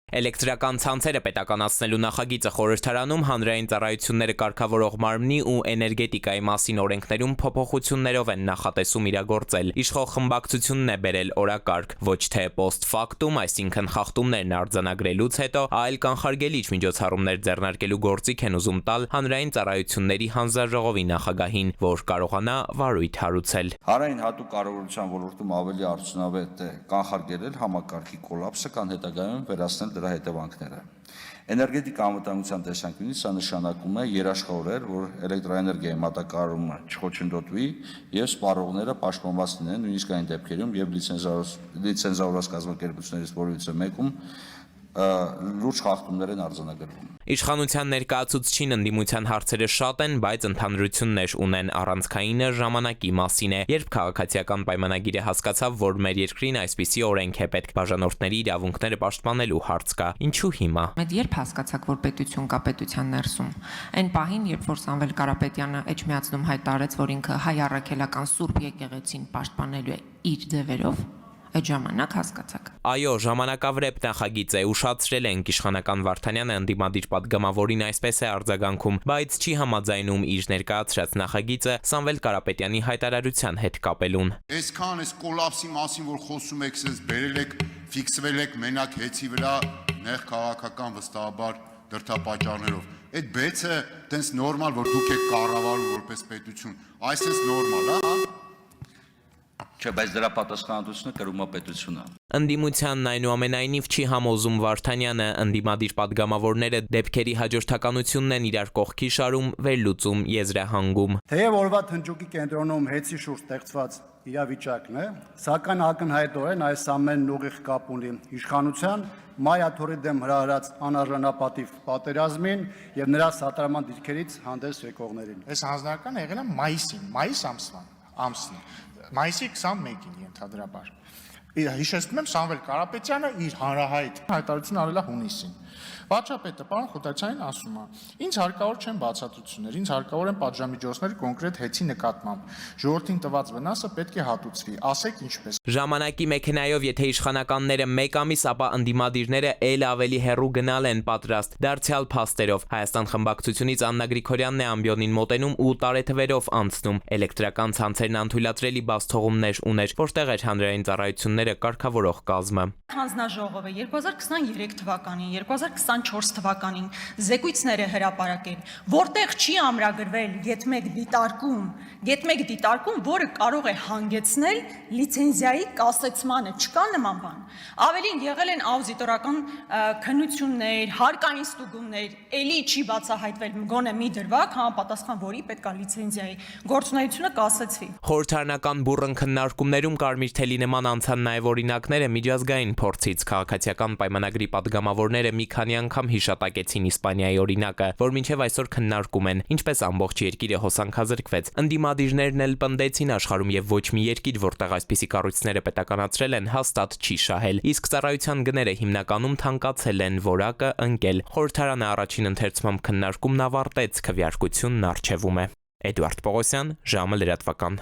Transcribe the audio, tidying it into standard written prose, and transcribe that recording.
Էլեկտրական ցանցերը պետականացնելու նախագիծը խորհրդարանում հանրային ծառայությունները կարգավորող մարմնի ու էներգետիկայի մասին օրենքներում փոփոխություններով են նախատեսում իրագործել։ Իշխող խմբակցությունն է բերել օրակարգ, ոչ թե post factum, այսինքն խախտումներն արձանագրելուց հետո, այլ կանխարգելիչ միջոցառումներ ձեռնարկելու գործիք են ուզում տալ հանրային ծառայությունների հանձնաժողովի նախագահին, որ կարողանա վարույթ հարուցել։ Հանրային հատուկ կարևորության ոլորտում ավելի արդյունավետ է կանխարգելել համակարգի կոլապսը կամ հետագայում վերացնել դրա հետևանքները։ Էներգետիկա անվտանգության տեսանկյունից սա նշանակում է երաշխավորել, որ էլեկտրաէներգիայի մատակարարումը չխոչընդոտվի եւ սպառողները պաշտպանված լինեն նույնիսկ այն դեպքերում, երբ լիցենզավորված կազմակերպություններից որևիցե մեկում լուրջ խախտումներ են արձանագրվում։ Իշխանության ներկայացուցչին ընդդիմության հարցերը շատ են, բայց ընդհանրություններ ունեն, առանցքայինը ժամանակի մասին է, երբ քաղաքացիական պայմանագիրը հասկացավ, որ մեր երկրին այսպիսի օրենք է պետք, բաժանորդների իրավունքները պաշտպանելու հարց կա, ինչու հիմա։ Մեծ երբ հասկացաք, որ պետություն կա պետության ներսում։ Այն պահին, երբ որ Սամվել Կարապետյանը Էջմիածնում հայտարարեց, որ ինքը հայ առաքելական Սուրբ եկեղեցին պաշտպանելու է իր ձևերով, այդ ժամանակ հասկացաք։ Այո, ժամանակավրեպ նախագիծ է, ուշացրել ենք իշխանական Վարդանյանը ընդդիմադիր պատգամավորին այսպես է արձագանքում, բայց չի համաձայնում իր ներկայացրած նախագիծը Սամվել Կարապետյանի հայտարարության հետ կապելուն։ Այսքան այս կոլապսի մասին, որ խոսում եք, ցես բերել եք, ֆիքսվել եք մենակ հեծի վրա նեղ քաղաքական վստահաբար դրդապատճառներով։ Այդ բեցը տենց նորմալ, որ դուք եք կառավարում որպես պետություն, այսպես նորմալ, հա։ Չէ, բայց դրա պատասխանատվությունը կրում է պետությունը։ Ընդդիմությանն այնուամենայնիվ չի համոզում Վարդանյանը, ընդդիմադիր պատգամավորները դեպքերի հաջորդականությունն են իրար կողքի շարում, վերլուծում, եզրահանգում։ Թեև օրվա թնջուկի կենտրոնում հեծի շուրջ ստեղծված իրավիճակն է, սակայն ակնհայտորեն այս ամենն ուղիղ կապ ունի իշխանության Մայա Թորի դեմ հրահրած անարժանապատիվ պատերազմին եւ նրա սատարման դիրքերից հանդես եկողներին։ Այս հանձնարարականը եղել է մայիս ամսին, մայիսի 21-ին ենթադրաբար։ Հիշեցնում եմ Սամվել Կարապետյանը իր հանրահայտ հայտարարություն արել է հունիսին։ Վարչապետը պարոն Խոթարյանին ասում է. «Ինձ հարկավոր չեն բացատրություններ, ինձ հարկավոր են պատժամիջոցներ կոնկրետ հեծի նկատմամբ։ Ժողովրդին տված վնասը պետք է հատուցվի, ասեք ինչպես»։ Ժամանակի մեքենայով եթե իշխանականները մեկ ամիս, ապա ընդդիմադիրները ել ավելի հեռու գնալ են պատրաստ, դարձյալ փաստերով։ Հայաստան խմբակցությունից Աննա Գրիգորյանն է ամբիոնին մոտենում ու տարեթվերով անցնում։ Էլեկտրական ցանցերն անթույլատրելի բաց թողումներ ուներ, որտեղ էր հանրային ծառայությունները կարգավորող կազմը։ Հանձնաժողովը 2023 թվականին, 2024 թվականին զեկույցներ է հրապարակել, որտեղ չի ամրագրվել գետ մեկ դիտարկում, որը կարող է հանգեցնել լիցենզիայի կասեցմանը, չկա նման բան։ Ավելին եղել են աուդիտորական քննություններ, հարկային ստուգումներ, էլի չի բացահայտվել գոնե մի դրվագ, համապատասխան որի պետք է լիցենզիայի գործունեությունը կասեցվի։ Խորհրդարանական բուռն քննարկումներում Կարմիր թելի նման անցան նաև օրինակները միջազգային փորձից։ Քաղաքացիական պայմանագրի պատգամավորները մի քանի անգամ հիշատակեցին Իսպանիայի օրինակը, որ մինչև այսօր քննարկում են, ինչպես ամբողջ երկիրը հոսանքազրկվեց։ Ընդդիմադիրներն էլ պնդեցին աշխարհում եւ ոչ մի երկիր, որտեղ այսպիսի կառույցները պետականացրել են, հաստատ չի շահել։ Իսկ ծառայության գները հիմնականում թանկացել են, որակը ընկել։ Խորհրդարանը առաջին ընթերցման քննարկումն ավարտեց, քվեարկությունն առջևում է։ Էդուարդ Պողոսյան, ժամը լրատվական։